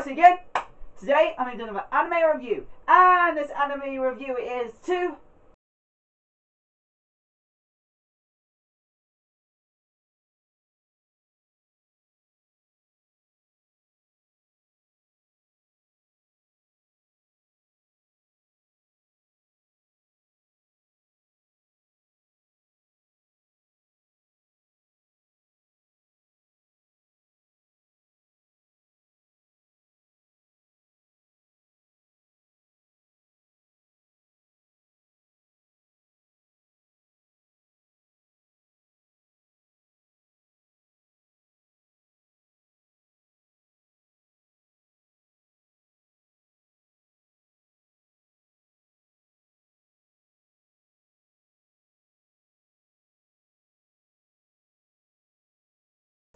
Herz again. Today I'm doing an anime review, and this anime review is to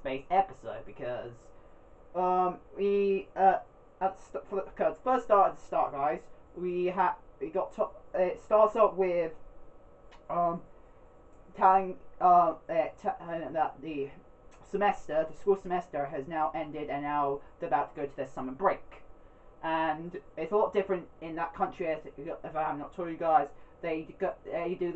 space episode because because first start at the start, guys. We got to, it starts up with telling that the school semester has now ended, and now they're about to go to their summer break. And it's a lot different in that country. If I have not told you guys, they do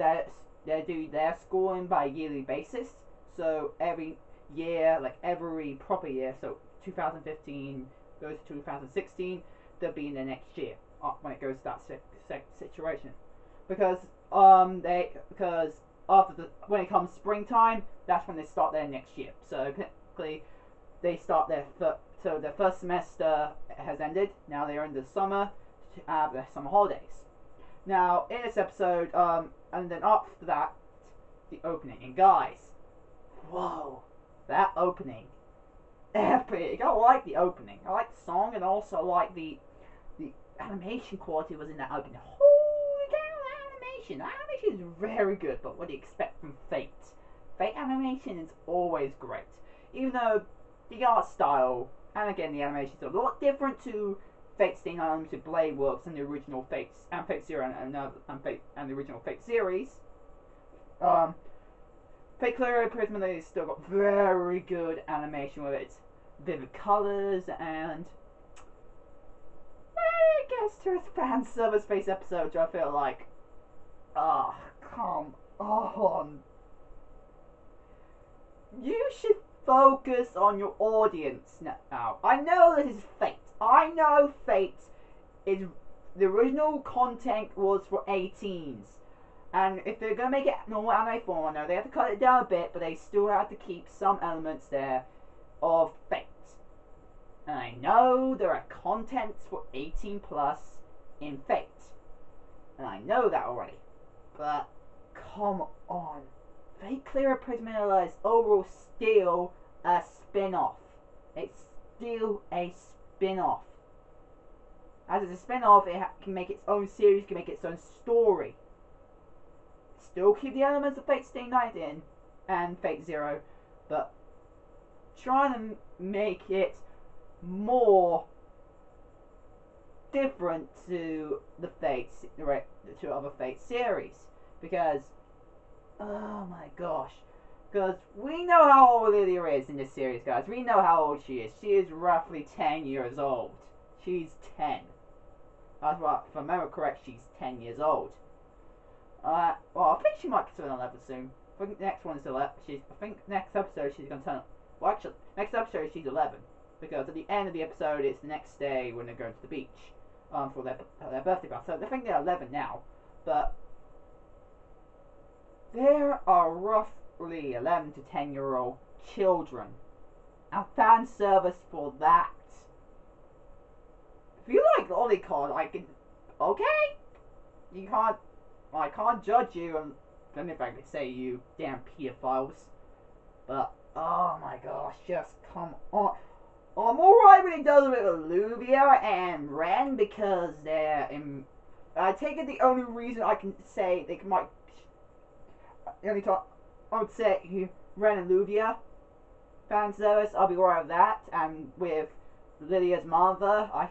their schooling by a yearly basis. So every year, like every proper year, so 2015 goes to 2016, they'll be in the next year when it goes to that situation. Because when it comes springtime, that's when they start their next year. So technically, they start so their first semester has ended. Now they are in the summer to have their summer holidays. Now in this episode, and then after that, the opening. And guys, whoa, that opening, epic! I like the opening. I like the song, and also like the animation quality was in that opening. Holy cow, animation! Animation is very good, but what do you expect from Fate? Fate animation is always great, even though the art style and again the animation is a lot different to Fate's Staying Unlimited Blade Works and the original Fates and Fate Zero and the original Fate series. Fate Clear Prisma Illya has still got very good animation with its vivid colours, and I guess to its fan service based episodes, I feel like, oh, come on. You should focus on your audience now. I know this is Fate. I know Fate is the original content was for 18s. And if they're going to make it normal anime form, I know they have to cut it down a bit, but they still have to keep some elements there of Fate. And I know there are contents for 18 plus in Fate. And I know that already. But, come on. Fate Clear Prisma Illya is overall still a spin-off. It's still a spin-off. As it's a spin-off, it can make its own series, can make its own story. Still keep the elements of Fate Stay Night in and Fate Zero, but try to make it more different to the Fates, to other Fate series, because oh my gosh, because we know how old Illya is in this series, guys. We know how old she is. She is roughly 10 years old. She's 10. That's right. If I remember correct, she's 10 years old. Well, I think she might turn 11 soon. I think the next one's 11. I think next episode she's gonna turn. Well, actually, next episode she's 11, because at the end of the episode it's the next day when they're going to the beach, for their birthday bath. So I think they're 11 now, but there are roughly 11 to 10-year-old children, and fan service for that. If you like Lolicon, I can. Okay, you can't. I can't judge you, and then if I could say you damn pedophiles, but oh my gosh, just come on. I'm alright when it does with Illya and Ren, because they're in. I take it the only reason I can say they might. The only time I would say Ren and Illya fan service, I'll be alright with that, and with Lydia's mother, I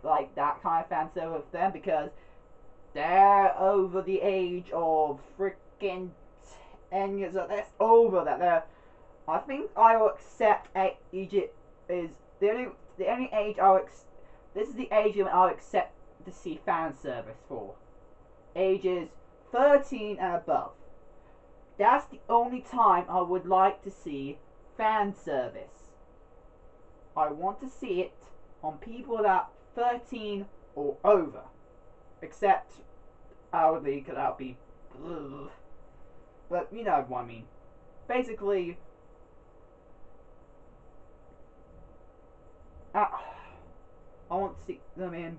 like that kind of fan service with them, because they're over the age of freaking 10 years old. That's over that. I think I will accept Egypt is the only the only age this is the age limit I'll accept to see fan service for. Ages 13 and above. That's the only time I would like to see fan service. I want to see it on people that are 13 or over. Except outwardly, because that would be... Ugh. But you know what I mean. Basically... I want to see them in...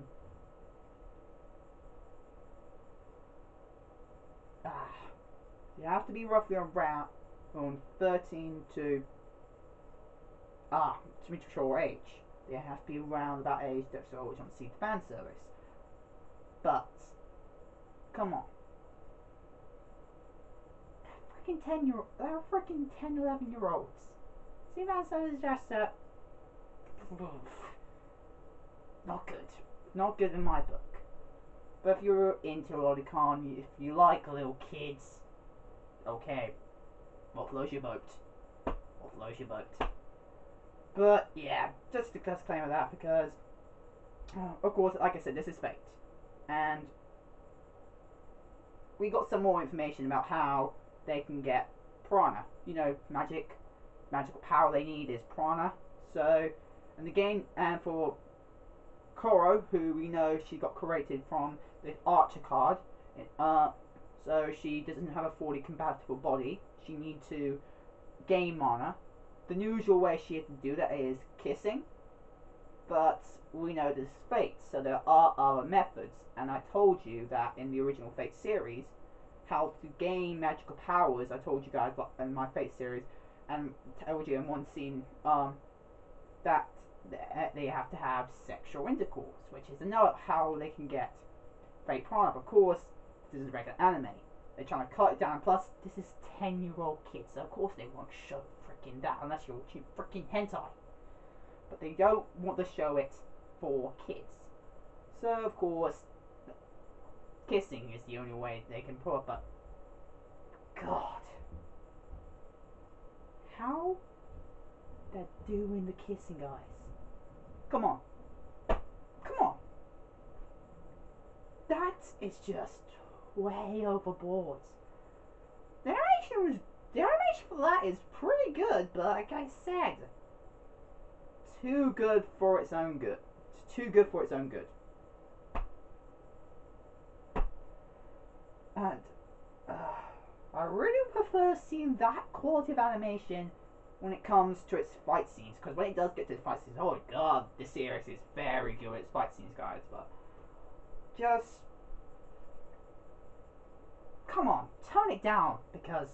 You have to be roughly around 13 to mature age. They have to be around that age that's always want to see the fan service. But come on. They're freaking 10, 11-year-olds. See fan service is just not good. Not good in my book. But if you're into lolicon, if you like little kids, okay, what flows your boat? What flows your boat? But yeah, just a disclaimer that because, of course, like I said, this is Fate, and we got some more information about how they can get prana. You know, magical power they need is prana. So, in the game, and for Koro, who we know she got created from the Archer card, so she doesn't have a fully compatible body. She needs to gain mana. The usual way she has to do that is kissing, but we know this is Fate, so there are other methods. And I told you that in the original Fate series, how to gain magical powers. I told you guys in my Fate series, and told you in one scene that they have to have sexual intercourse, which is another how they can get Fate prana. Of course, this is regular anime. They're trying to cut it down. Plus, this is 10-year-old kids, so of course they won't show freaking that unless you're watching freaking hentai. But they don't want to show it for kids. So of course, kissing is the only way they can pull it. But God, how they're doing the kissing, guys? Come on, come on. That is just way overboard. The animation for that is pretty good, but like I said, too good for its own good. It's too good for its own good. And I really prefer seeing that quality of animation when it comes to its fight scenes, because when it does get to its fight scenes, oh god, this series is very good at its fight scenes, guys. But just come on, tone it down, because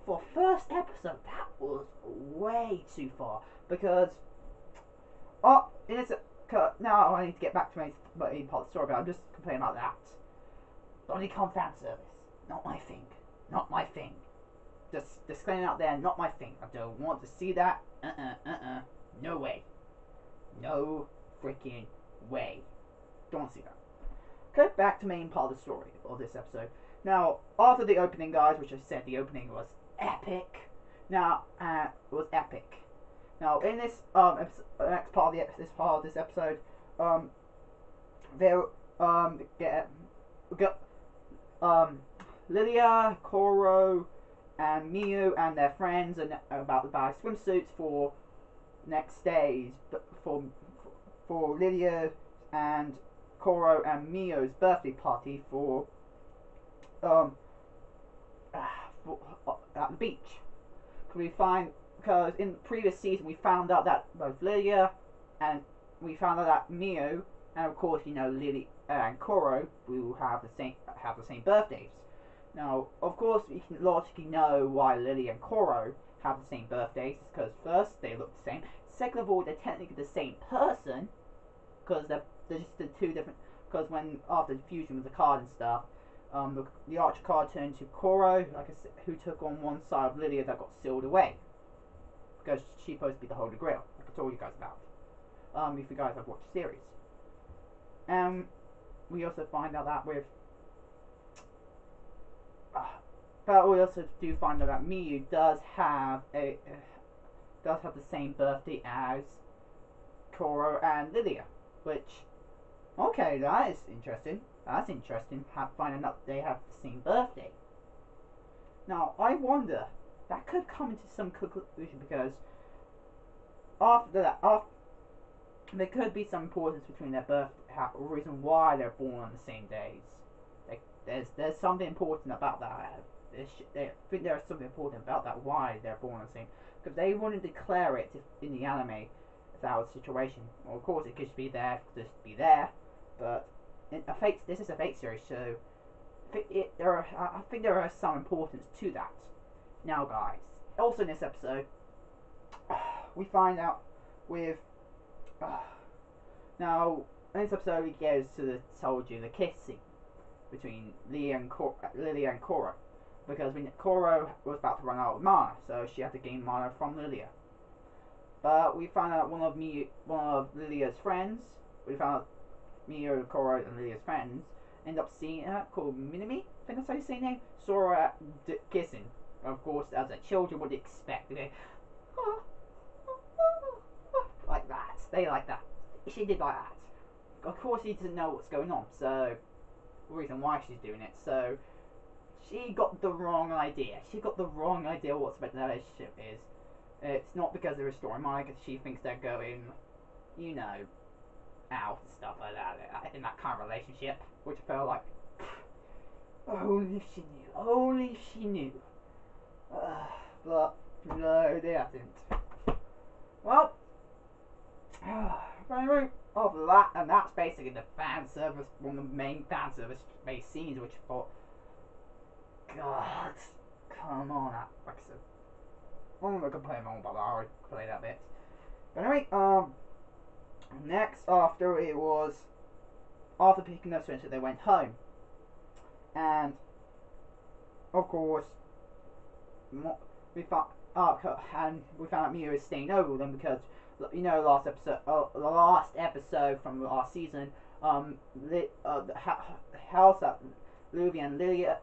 for first episode that was way too far. Because now I need to get back to my part of the story, but I'm just complaining about that. Lolicon fan service, not my thing, not my thing. Just disclaiming out there, not my thing. I don't want to see that. No way. No freaking way. Don't want to see that. Okay, back to the main part of the story of this episode. Now, after the opening, guys, which I said the opening was epic. Now, it was epic. Now, in this next part of this episode, Lydia, Koro, and Miu and their friends are about to buy swimsuits for next days, but for Lydia and Koro and Miu's birthday party at the beach. Because in the previous season we found out that both Lydia and Miu, and of course you know Lydia and Koro will have the same birthdays. Now, of course, we can logically know why Lydia and Koro have the same birthdays, because first, they look the same. Second of all, they're technically the same person, because they're just the two different. Because after the fusion with the card and stuff, the Archer card turned to Koro, like I said, who took on one side of Lydia that got sealed away, because she's supposed to be the Holy Grail, like I told you guys about. If you guys have watched the series, we also find out that but we also do find out that Miu does have the same birthday as Koro and Illya, which, okay, that is interesting. That's interesting, finding out they have the same birthday. Now, I wonder, that could come into some conclusion, because after that, there could be some importance between their birth, reason why they're born on the same days. Like, there's something important about that. I think there's something important about that, why they're born on the same, because they wouldn't declare it in the anime if that was the situation. Well, of course, it could just be there, but this is a Fate series, so I think there is some importance to that. Now, guys, also in this episode, we find out with now in this episode it goes to the kissing between Lily and Koro, because Koro was about to run out of mana, so she had to gain mana from Lilia. But we found out one of Lilia's friends. We found out Mio, Koro, and Lilia's friends end up seeing her, called Minami, I think that's how you say her name, saw her kissing. Of course, as a children would expect, like that. They like that. She did like that. Of course, she doesn't know what's going on, so the reason why she's doing it. So she got the wrong idea. She got the wrong idea what the relationship is. It's not because they're restoring mana, because she thinks they're going, you know, out and stuff like that, in that kind of relationship, which I felt like, only if she knew, only if she knew. But no, they hadn't. Well, anyway, after that, and that's basically the fan service, one of the main fan service based scenes, which I thought, God, come on, like I said, I'm not gonna complain more about that. I already played that bit. But anyway, next after picking up Spencer, they went home, and of course, we found out Mia is staying over with them because, you know, the last episode from the last season, the house that Luvia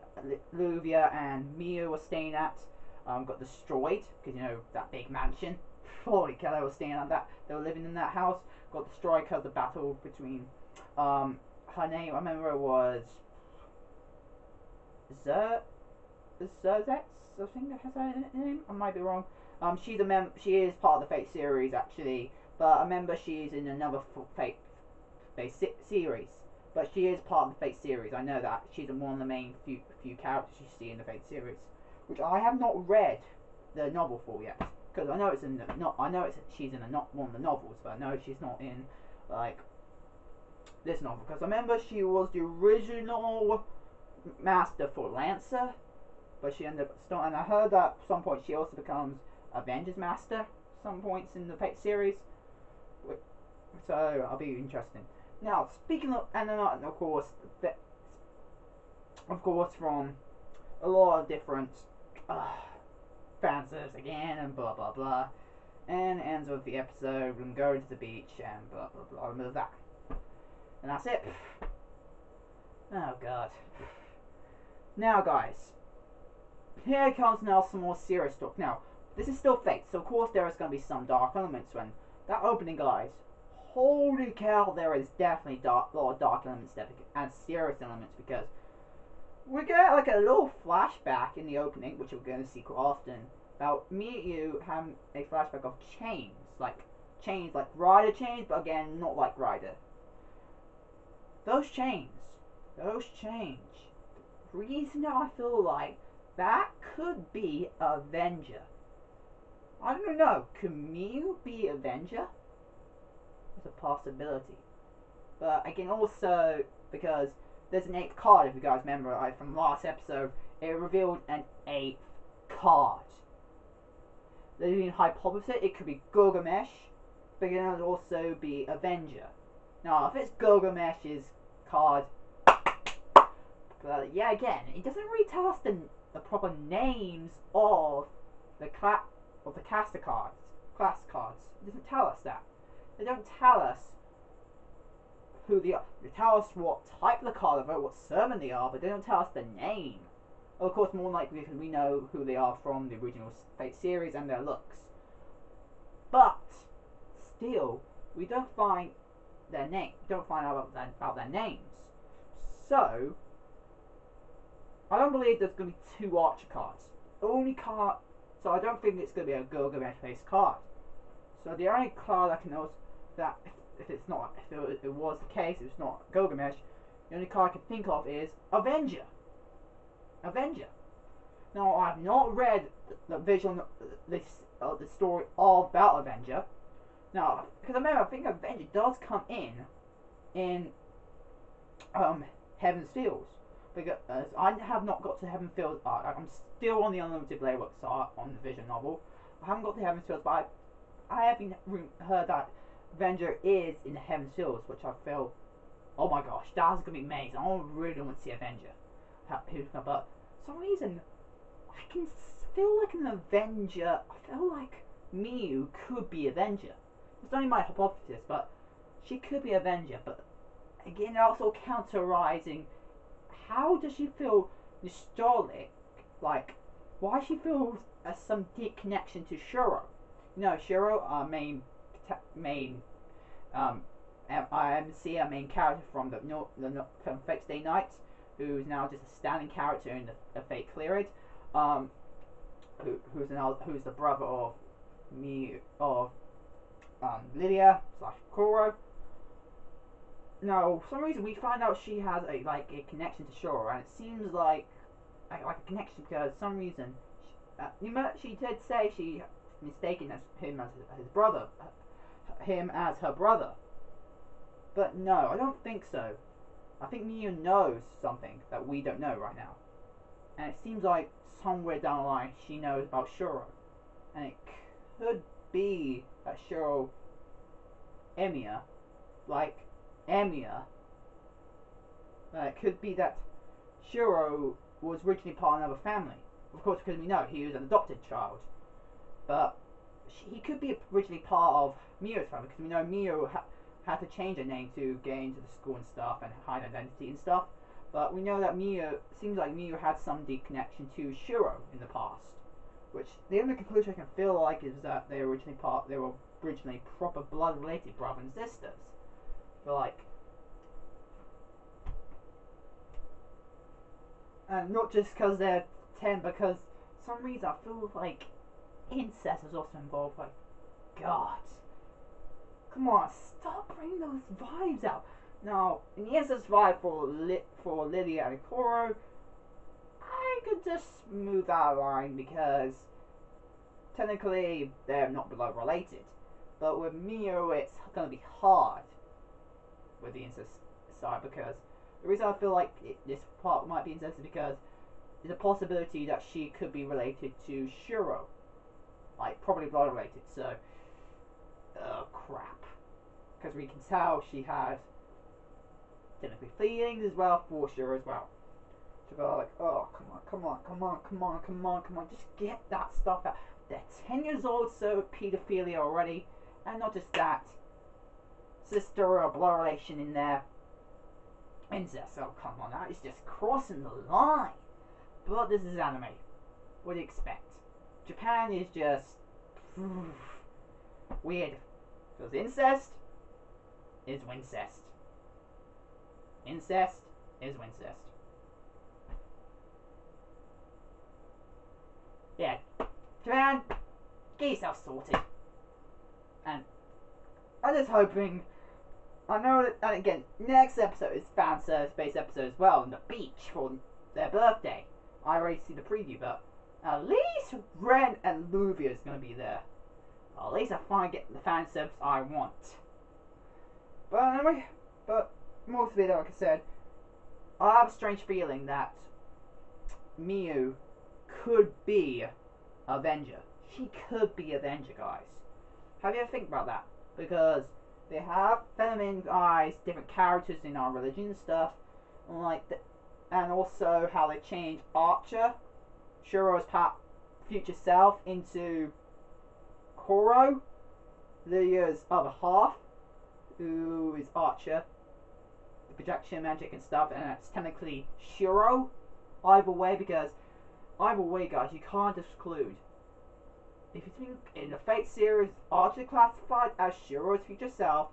and Mia were staying at got destroyed, because, you know, that big mansion. Holy cow, they were staying at that. They were living in that house. Got destroyed because of the battle between her name, I remember it was Zerzets, I think that's her name. I might be wrong. She is part of the Fate series actually, but I remember she's in another Fate series. But she is part of the Fate series. I know that she's one of the main few characters you see in the Fate series, which I have not read the novel for yet, because I know it's in she's in one of the novels, but I know she's not in like this novel, because I remember she was the original master for Lancer, but she ended up starting. And I heard that at some point she also becomes Avengers Master some points in the Fate series, so I'll be interesting. Now, speaking of, and then of course from a lot of different fan service again and blah blah blah, and it ends with the episode and going to the beach and blah blah blah. Remember that, and that's it. Oh god. Now guys, here comes now some more serious talk. Now, this is still Fate, so of course there is going to be some dark elements when that opening, guys. Holy cow, there is definitely a lot of dark elements there, and serious elements, because we get like a little flashback in the opening, which we're going to see quite often, about Miyu having a flashback of chains like Rider chains, but again, not like Rider. Those chains, reason that I feel like that could be Avenger. I don't know, can Miyu be Avenger? It's a possibility. But again, also because there's an 8th card, if you guys remember, from last episode, it revealed an 8th card. There's been hypothesis it could be Gilgamesh, but it could also be Avenger. Now, if it's Gilgamesh's card, but yeah, again, it doesn't really tell us the proper names of the caster cards, class cards. It doesn't tell us that. They don't tell us who they are. They tell us what type of the card they are, what summon they are, but they don't tell us the name. Of course, more likely because we know who they are from the original Fate series and their looks. But still, we don't find don't find out about their names. So I don't believe there's going to be 2 Archer cards. Only card, so I don't think it's going to be a Gilgamesh-based card. So the only card I can know that if it was the case, it's not Gilgamesh. The only card I can think of is Avenger. Avenger. Now I've not read the story all about Avenger. Now, because I think Avenger does come in Heaven's Fields. Because I have not got to Heaven's Fields. I'm still on the Unlimited Blade website on the Vision novel. I haven't got to Heaven's Fields, but I have heard that Avenger is in Heaven's Fields, which I feel, oh my gosh, that's gonna be amazing. I really want to see Avenger. But for some reason, I can feel like an Avenger. I feel like Miyu could be Avenger. It's only my hypothesis, but she could be Avenger. But again, also counterizing, how does she feel nostalgic? Like, why she feels some deep connection to Shuro? You know, Shuro, our main IMC, our main character from from Fate Stay Night, who's now just a standing character in the Fate Cleared. Who's the brother of Lydia / Koro. Now, for some reason we find out she has a connection to Shuro, and it seems like a connection because for some reason she did say she mistaken him as his brother, him as her brother. But no, I don't think so. I think Miyu knows something that we don't know right now, and it seems like somewhere down the line she knows about Shuro, and it could be that Shuro, Emiya, it could be that Shuro was originally part of another family. Of course, because we know he was an adopted child, but he could be originally part of Miyu's family, because we know Miyu had to change her name to get into the school and stuff and hide identity and stuff. But we know that seems like Miyu had some deep connection to Shuro in the past, which the only conclusion I can feel like is that they were originally proper blood related brothers and sisters. But and not just because they're 10, because for some reason I feel like incest is also involved. Like, God, come on, stop bringing those vibes out. Now, in the incest vibe for Lydia and Koro, I could just move that line because technically they're not blood related. But with Miyu, it's gonna be hard with the incest side, because the reason I feel like this part might be incest is because there's a possibility that she could be related to Shuro, probably blood related. So, oh crap, because we can tell she has technically feelings as well for Shuro as well. So go oh come on, just get that stuff out. They're 10 years old, so pedophilia already, and not just that, sister or blood relation in there. Incest, oh come on, that is just crossing the line. But this is anime. What do you expect? Japan is just weird. Because incest is wincest. Incest is wincest. Yeah, Japan, get yourself sorted. And I'm just hoping, I know that, and again, next episode is fan service based episode as well, on the beach for their birthday. I already see the preview, but at least Ren and Luvia is going to be there. At least I finally get the fan service I want. But anyway, mostly, like I said, I have a strange feeling that Miyu could be Avenger. She could be Avenger, guys. Have you ever think about that? Because they have feminine guys, different characters in our religion and stuff, and also how they change Archer, Shuro's future self, into Koro, Lydia's other half, who is Archer, the projection magic and stuff, and it's technically Shuro. Either way, guys, you can't exclude if you think in the Fate series, Archer classified as Shiro's future self,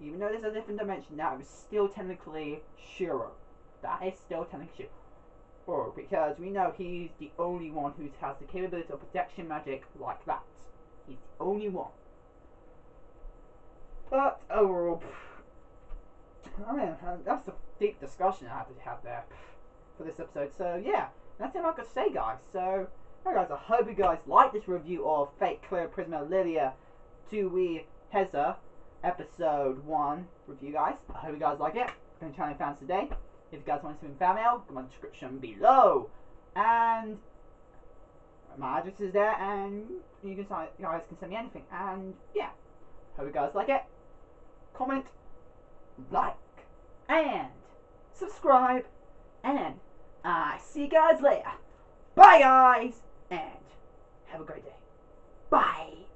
even though there's a different dimension now, it was still technically Shiro. That is still technically Shiro. Because we know he's the only one who has the capability of protection magic like that. He's the only one. But overall, I mean, that's a deep discussion I have to have there for this episode. So yeah, that's all I got to say, guys. So, alright, guys, I hope you guys like this review of Fate Clear Prisma Illya to We Herz episode 1 review, guys. I hope you guys like it. Been trying to fans today. If you guys want to send me fan mail, go in the description below. And my address is there, and you guys can send me anything. And yeah, hope you guys like it. Comment, like, and subscribe, and I see you guys later. Bye, guys, and have a great day. Bye.